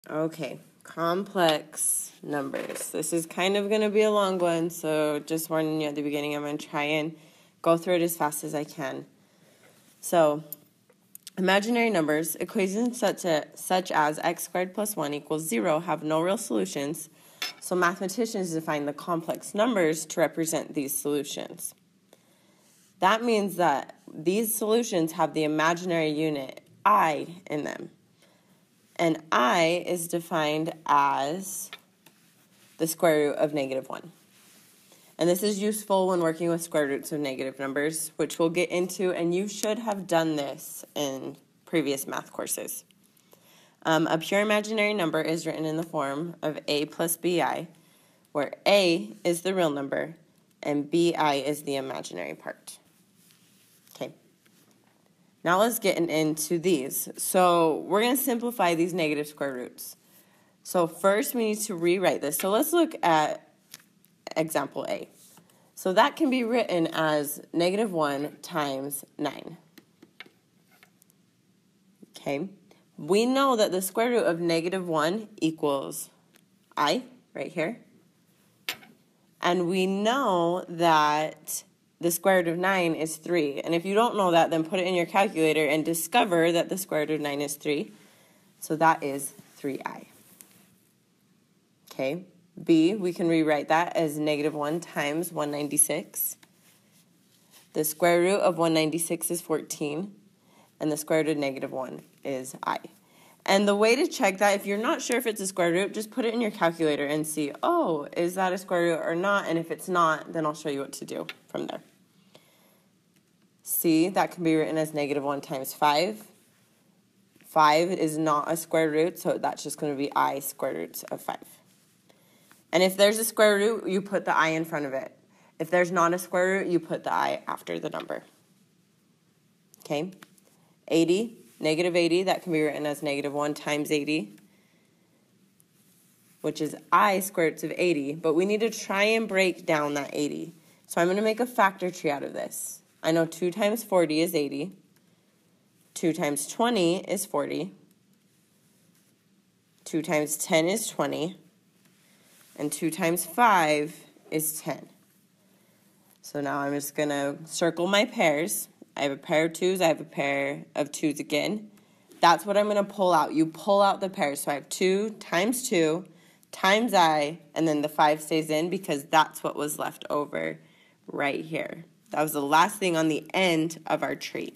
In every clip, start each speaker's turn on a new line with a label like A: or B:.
A: Okay, complex numbers. This is kind of going to be a long one, so just warning you at the beginning, I'm going to try and go through it as fast as I can. So, imaginary numbers, equations such as x squared plus 1 equals 0 have no real solutions, so mathematicians define the complex numbers to represent these solutions. That means that these solutions have the imaginary unit I in them. And I is defined as the square root of negative 1. And this is useful when working with square roots of negative numbers, which we'll get into, and you should have done this in previous math courses. A pure imaginary number is written in the form of a plus bi, where a is the real number and bi is the imaginary part. Okay. Now let's get into these. So we're going to simplify these negative square roots. So first we need to rewrite this. So let's look at example A. So that can be written as negative 1 times 9. Okay. We know that the square root of negative 1 equals I, right here. And we know that the square root of 9 is 3. And if you don't know that, then put it in your calculator and discover that the square root of 9 is 3. So that is 3i. Okay. B, we can rewrite that as negative 1 times 196. The square root of 196 is 14. And the square root of negative 1 is I. And the way to check that, if you're not sure if it's a square root, just put it in your calculator and see, oh, is that a square root or not? And if it's not, then I'll show you what to do from there. C, that can be written as negative 1 times 5. 5 is not a square root, so that's just going to be I square roots of 5. And if there's a square root, you put the I in front of it. If there's not a square root, you put the I after the number. Okay? 80. Negative 80, that can be written as negative 1 times 80, which is I square roots of 80, but we need to try and break down that 80. So I'm going to make a factor tree out of this. I know 2 times 40 is 80, 2 times 20 is 40, 2 times 10 is 20, and 2 times 5 is 10. So now I'm just going to circle my pairs. I have a pair of 2s, I have a pair of 2s again. That's what I'm going to pull out. You pull out the pairs. So I have 2 times I, and then the 5 stays in because that's what was left over right here. That was the last thing on the end of our tree.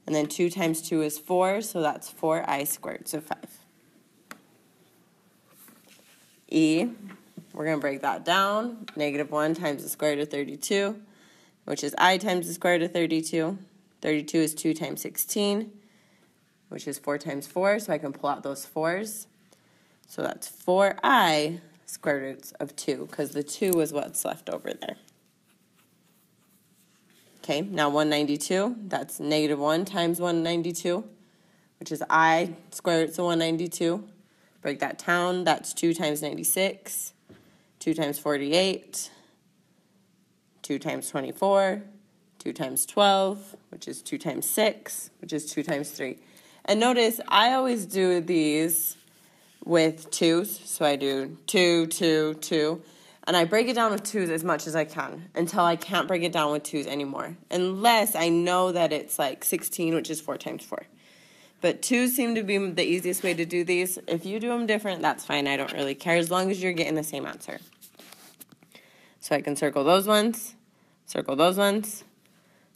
A: And then 2 times 2 is 4, so that's 4i squared, so 5. E, we're going to break that down. Negative 1 times the square root of 32. Which is I times the square root of 32. 32 is 2 times 16, which is 4 times 4, so I can pull out those 4s. So that's 4i square roots of 2, because the 2 is what's left over there. Okay, now 192, that's negative 1 times 192, which is I square roots of 192. Break that down, that's 2 times 96, 2 times 48, 2 times 24, 2 times 12, which is 2 times 6, which is 2 times 3. And notice, I always do these with 2s, so I do 2, 2, 2, and I break it down with 2s as much as I can until I can't break it down with 2s anymore, unless I know that it's like 16, which is 4 times 4. But 2s seem to be the easiest way to do these. If you do them different, that's fine. I don't really care as long as you're getting the same answer. So I can circle those ones, circle those ones,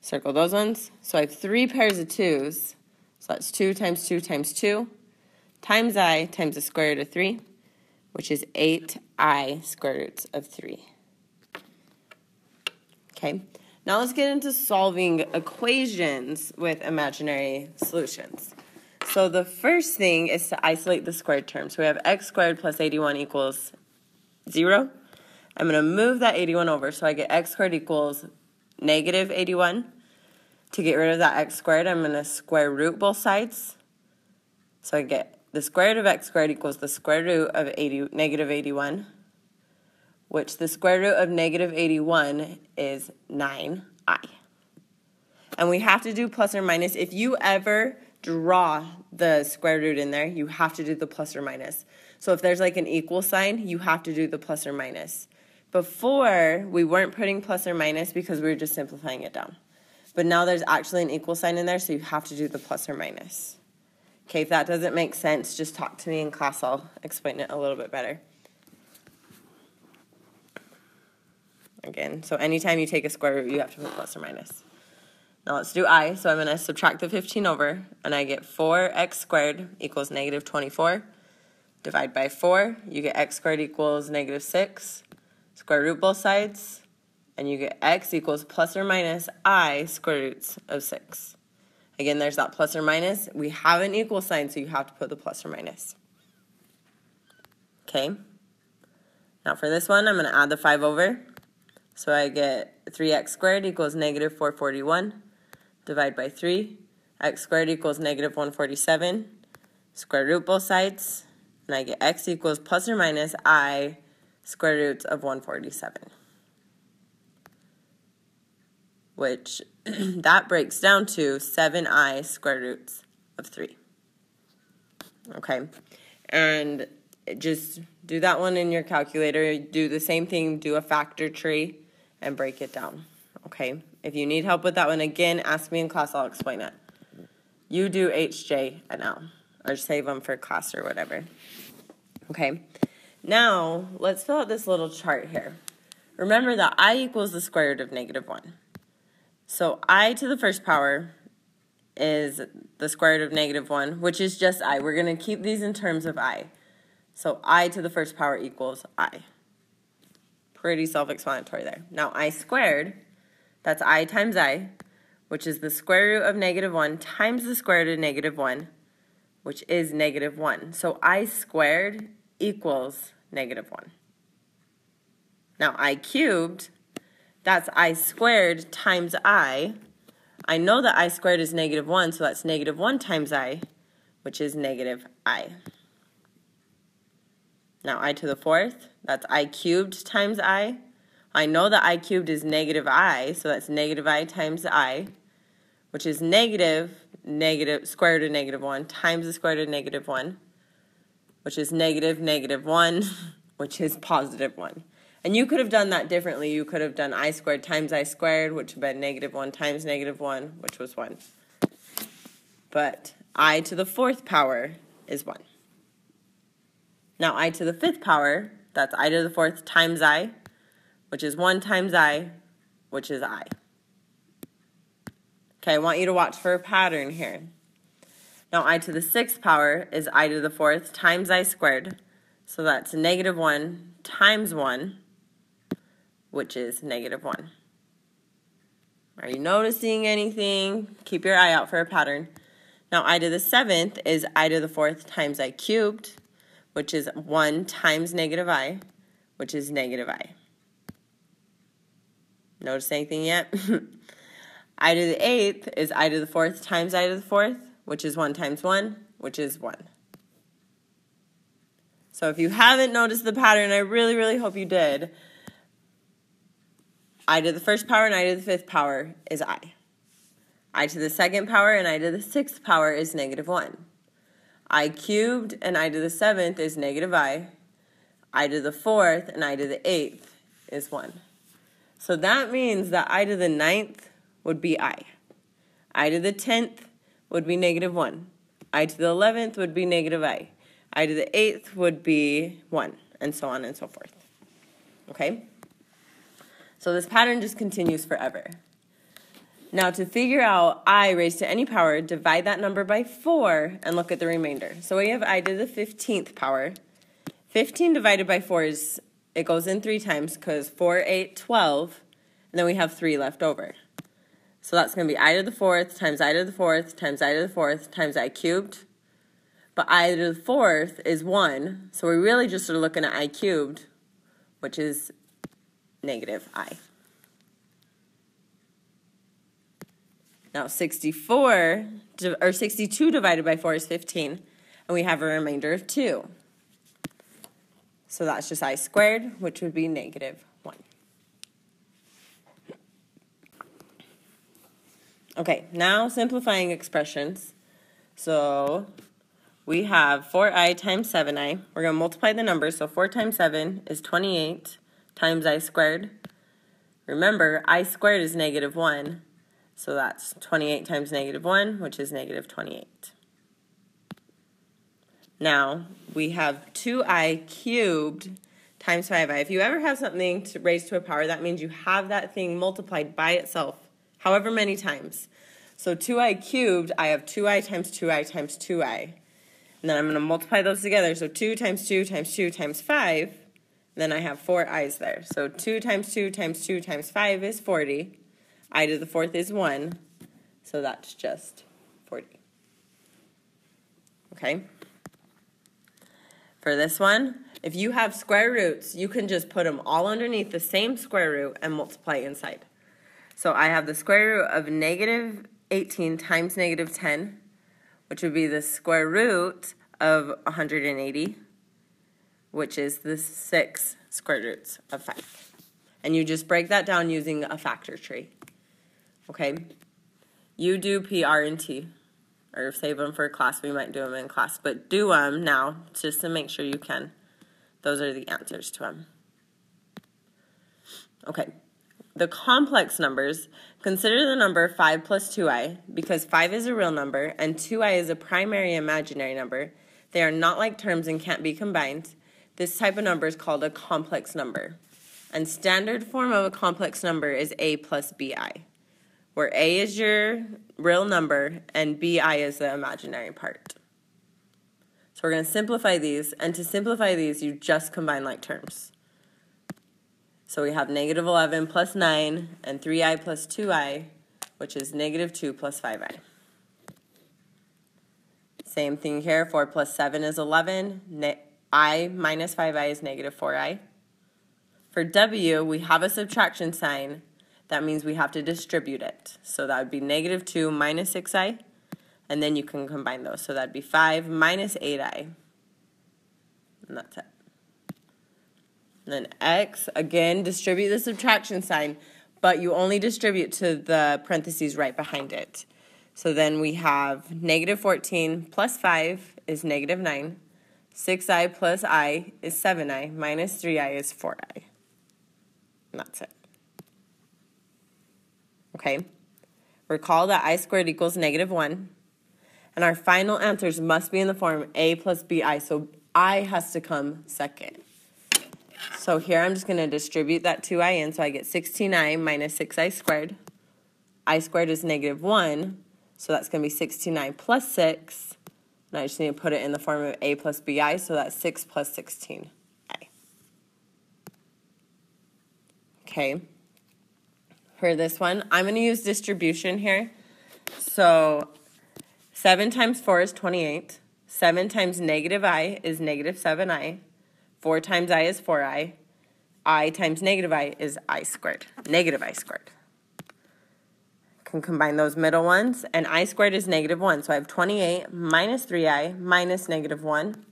A: circle those ones. So I have 3 pairs of 2s. So that's 2 times 2 times 2 times I times the square root of 3, which is 8i square roots of 3. Okay, now let's get into solving equations with imaginary solutions. So the first thing is to isolate the squared term. So we have x squared plus 81 equals 0. I'm going to move that 81 over, so I get x squared equals negative 81. To get rid of that x squared, I'm going to square root both sides. So I get the square root of x squared equals the square root of negative 81, which the square root of negative 81 is 9i. And we have to do plus or minus. If you ever draw the square root in there, you have to do the plus or minus. So if there's like an equal sign, you have to do the plus or minus. Before, we weren't putting plus or minus because we were just simplifying it down. But now there's actually an equal sign in there, so you have to do the plus or minus. Okay, if that doesn't make sense, just talk to me in class. I'll explain it a little bit better. Again, so anytime you take a square root, you have to put plus or minus. Now let's do I. So I'm going to subtract the 15 over, and I get 4x squared equals negative 24. Divide by 4, you get x squared equals negative 6. Square root both sides, and you get x equals plus or minus I square roots of 6. Again, there's that plus or minus. We have an equal sign, so you have to put the plus or minus. Okay. Now for this one, I'm going to add the 5 over. So I get 3x squared equals negative 441. Divide by 3. X squared equals negative 147. Square root both sides. And I get x equals plus or minus I square roots of 147. Which, that breaks down to 7I square roots of 3. Okay. And just do that one in your calculator. Do the same thing. Do a factor tree and break it down. Okay. If you need help with that one, again, ask me in class. I'll explain it. You do H, J, and L. Or save them for class or whatever. Okay. Now, let's fill out this little chart here. Remember that I equals the square root of negative 1. So I to the first power is the square root of negative 1, which is just I. We're going to keep these in terms of I. So I to the first power equals I. Pretty self-explanatory there. Now I squared, that's I times I, which is the square root of negative 1 times the square root of negative 1, which is negative 1. So I squared equals negative 1. Now I cubed, that's I squared times I. I know that I squared is negative 1, so that's negative 1 times I, which is negative I. Now I to the fourth, that's I cubed times I. I know that I cubed is negative I, so that's negative I times I, which is negative square root of negative 1 times the square root of negative 1, which is negative 1, which is positive 1. And you could have done that differently. You could have done I squared times I squared, which would have been negative 1 times negative 1, which was 1. But I to the fourth power is 1. Now I to the fifth power, that's I to the fourth times I, which is 1 times I, which is I. Okay, I want you to watch for a pattern here. Now I to the sixth power is I to the fourth times I squared. So that's negative 1 times 1, which is negative 1. Are you noticing anything? Keep your eye out for a pattern. Now I to the seventh is I to the fourth times I cubed, which is 1 times negative I, which is negative I. Notice anything yet? I to the eighth is I to the fourth times I to the fourth, which is 1 times 1, which is 1. So if you haven't noticed the pattern, I really, really hope you did. I to the first power and I to the fifth power is I. I to the second power and I to the sixth power is negative 1. I cubed and I to the seventh is negative I. I to the fourth and I to the eighth is 1. So that means that I to the ninth would be I. I to the 10th would be negative 1. I to the 11th would be negative I. I to the 8th would be 1, and so on and so forth. Okay? So this pattern just continues forever. Now to figure out I raised to any power, divide that number by 4 and look at the remainder. So we have I to the 15th power. 15 divided by 4 is, it goes in 3 times because 4, 8, 12, and then we have 3 left over. So that's going to be I to the fourth times I to the fourth times I to the fourth times I cubed. But I to the fourth is 1, so we really just are looking at I cubed, which is negative I. Now 62 divided by 4 is 15, and we have a remainder of 2. So that's just I squared, which would be negative 1. Okay, now simplifying expressions. So we have 4i times 7i. We're going to multiply the numbers. So 4 times 7 is 28 times I squared. Remember, I squared is negative 1. So that's 28 times negative 1, which is negative 28. Now, we have 2i cubed times 5i. If you ever have something raised to a power, that means you have that thing multiplied by itself however many times. So 2i cubed, I have 2i times 2i times 2i. And then I'm going to multiply those together. So 2 times 2 times 2 times 5. Then I have 4 i's there. So 2 times 2 times 2 times 5 is 40. I to the fourth is 1. So that's just 40. Okay? For this one, if you have square roots, you can just put them all underneath the same square root and multiply inside. So I have the square root of negative 18 times negative 10, which would be the square root of 180, which is the 6 square roots of 5. And you just break that down using a factor tree. Okay? You do P, R, and T. Or save them for class. We might do them in class. But do them now just to make sure you can. Those are the answers to them. Okay. The complex numbers, consider the number 5 plus 2i, because 5 is a real number and 2i is a primary imaginary number. They are not like terms and can't be combined. This type of number is called a complex number. And standard form of a complex number is a plus bi, where a is your real number and bi is the imaginary part. So we're going to simplify these, and to simplify these, you just combine like terms. So we have negative 11 plus 9 and 3i plus 2i, which is negative 2 plus 5i. Same thing here, 4 plus 7 is 11. I minus 5i is negative 4i. For w, we have a subtraction sign. That means we have to distribute it. So that would be negative 2 minus 6i, and then you can combine those. So that would be 5 minus 8i, and that's it. And then x, again, distribute the subtraction sign, but you only distribute to the parentheses right behind it. So then we have negative 14 plus 5 is negative 9. 6i plus I is 7i, minus 3i is 4i. And that's it. Okay? Recall that I squared equals negative 1. And our final answers must be in the form a plus bi, so I has to come second. So here I'm just going to distribute that 2i in, so I get 16i minus 6i squared. I squared is negative 1, so that's going to be 16i plus 6. And I just need to put it in the form of a plus bi, so that's 6 plus 16i. Okay. For this one, I'm going to use distribution here. So 7 times 4 is 28. 7 times negative I is negative 7i. 4 times I is 4i. I times negative I is I squared. Negative I squared. Can combine those middle ones. And I squared is negative 1. So I have 28 minus 3i minus negative 1.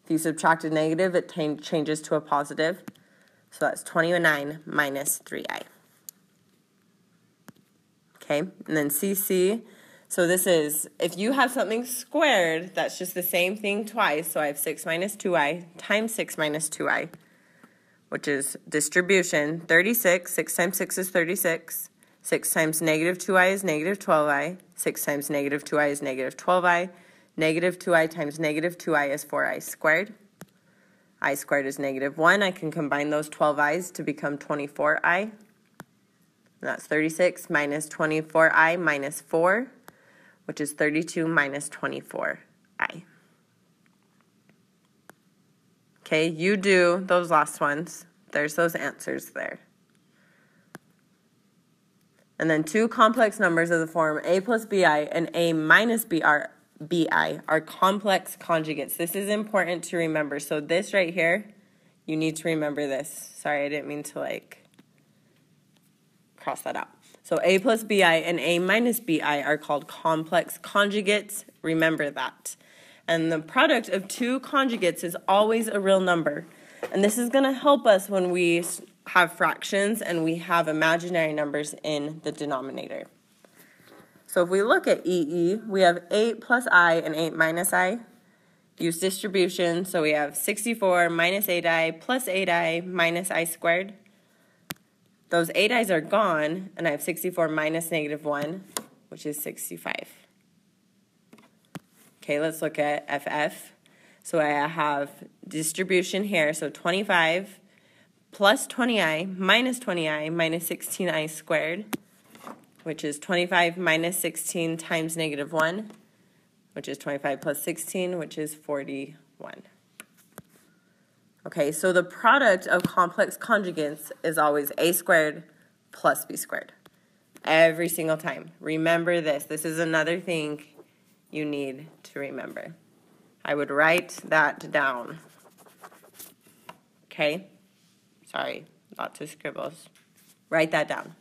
A: If you subtract a negative, it changes to a positive. So that's 29 minus 3i. Okay, and then CC. So this is, if you have something squared, that's just the same thing twice. So I have 6 minus 2i times 6 minus 2i, which is distribution. 36, 6 times 6 is 36. 6 times negative 2i is negative 12i. 6 times negative 2i is negative 12i. Negative 2i times negative 2i is 4i squared. I squared is negative 1. I can combine those 12i's to become 24i. And that's 36 minus 24i minus 4, which is 32 minus 24i. Okay, you do those last ones. There's those answers there. And then two complex numbers of the form a plus bi and a minus bi are complex conjugates. This is important to remember. So this right here, you need to remember this. Sorry, I didn't mean to cross that out. So a plus bi and a minus bi are called complex conjugates. Remember that. And the product of two conjugates is always a real number. And this is going to help us when we have fractions and we have imaginary numbers in the denominator. So if we look at EE, we have 8 plus I and 8 minus I. Use distribution, so we have 64 minus 8i plus 8i minus I squared. Those 8i's are gone, and I have 64 minus negative 1, which is 65. Okay, let's look at FF. So I have distribution here, so 25 plus 20i minus 20i minus 16i squared, which is 25 minus 16 times negative 1, which is 25 plus 16, which is 41. Okay, so the product of complex conjugates is always a squared plus b squared. Every single time. Remember this. This is another thing you need to remember. I would write that down. Okay? Sorry, lots of scribbles. Write that down.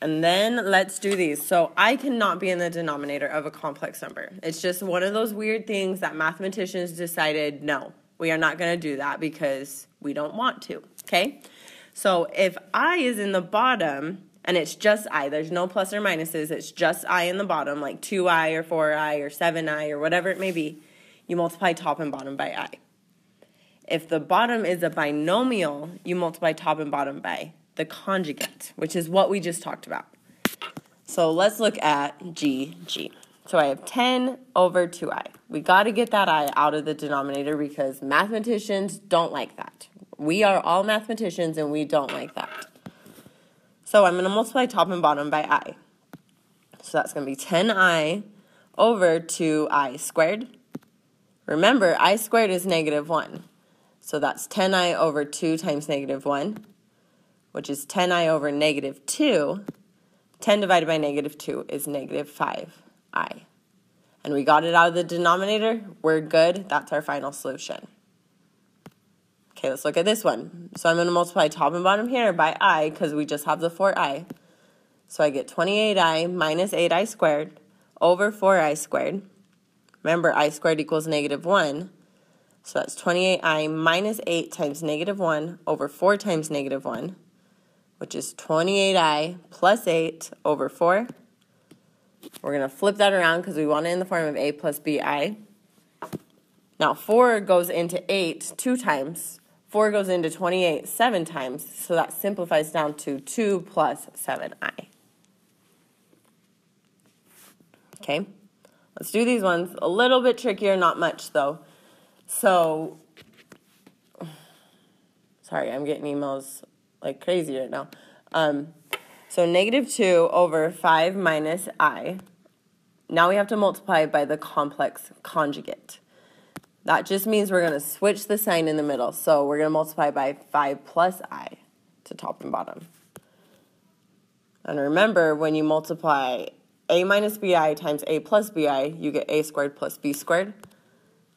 A: And then let's do these. So I cannot be in the denominator of a complex number. It's just one of those weird things that mathematicians decided, no, we are not going to do that because we don't want to, okay? So if I is in the bottom, and it's just I, there's no plus or minuses, it's just I in the bottom, like 2I or 4I or 7I or whatever it may be, you multiply top and bottom by I. If the bottom is a binomial, you multiply top and bottom by the conjugate, which is what we just talked about. So let's look at GG. So I have 10 over 2I. We got to get that I out of the denominator because mathematicians don't like that. We are all mathematicians and we don't like that. So I'm going to multiply top and bottom by I. So that's going to be 10I over 2I squared. Remember, I squared is negative 1. So that's 10I over 2 times negative 1, which is 10I over negative 2. 10 divided by negative 2 is negative 5I. And we got it out of the denominator. We're good. That's our final solution. Okay, let's look at this one. So I'm going to multiply top and bottom here by I because we just have the 4I. So I get 28I minus 8I squared over 4I squared. Remember, I squared equals negative 1. So that's 28I minus 8 times negative 1 over 4 times negative 1, which is 28I plus 8 over 4. We're going to flip that around because we want it in the form of A plus BI. Now, 4 goes into 8 2 times. 4 goes into 28 7 times, so that simplifies down to 2 plus 7I. Okay, let's do these ones. A little bit trickier, not much though. So, sorry, I'm getting emails like crazy right now. So negative 2 over 5 minus I. Now we have to multiply by the complex conjugate. That just means we're going to switch the sign in the middle. So we're going to multiply by 5 plus I to top and bottom. And remember, when you multiply A minus BI times A plus BI, you get A squared plus B squared.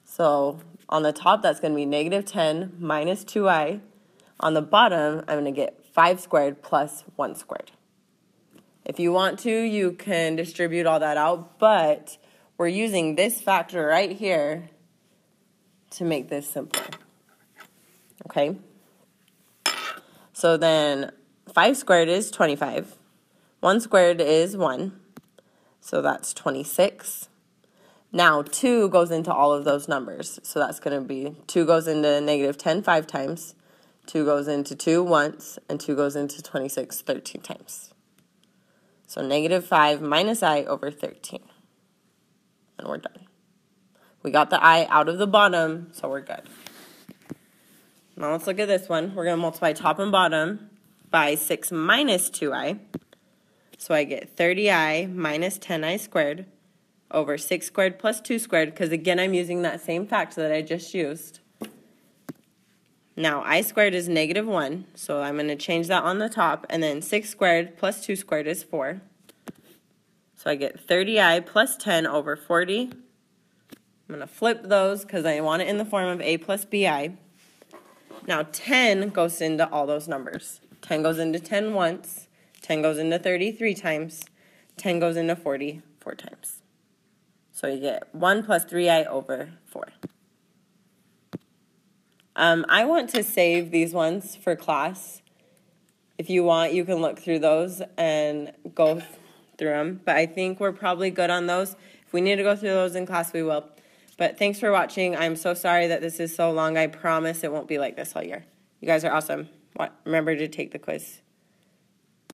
A: So on the top, that's going to be negative 10 minus 2I. On the bottom, I'm going to get 5 squared plus 1 squared. If you want to, you can distribute all that out, but we're using this factor right here to make this simpler. Okay? So then 5 squared is 25. 1 squared is 1. So that's 26. Now 2 goes into all of those numbers. So that's going to be 2 goes into negative 10 5 times. 2 goes into 2 once. And 2 goes into 26 13 times. So negative 5 minus I over 13. And we're done. We got the I out of the bottom, so we're good. Now let's look at this one. We're going to multiply top and bottom by 6 minus 2I. So I get 30I minus 10I squared over 6 squared plus 2 squared, because again, I'm using that same factor that I just used. Now, I squared is negative 1, so I'm going to change that on the top, and then 6 squared plus 2 squared is 4. So I get 30I plus 10 over 40. I'm going to flip those because I want it in the form of A plus BI. Now 10 goes into all those numbers. 10 goes into 10 once. 10 goes into 30 3 times. 10 goes into 40 4 times. So you get 1 plus 3I over 4. I want to save these ones for class. if you want, you can look through those and go through them. But I think we're probably good on those. If we need to go through those in class, we will. But thanks for watching. I'm so sorry that this is so long. I promise it won't be like this all year. You guys are awesome. Remember to take the quiz.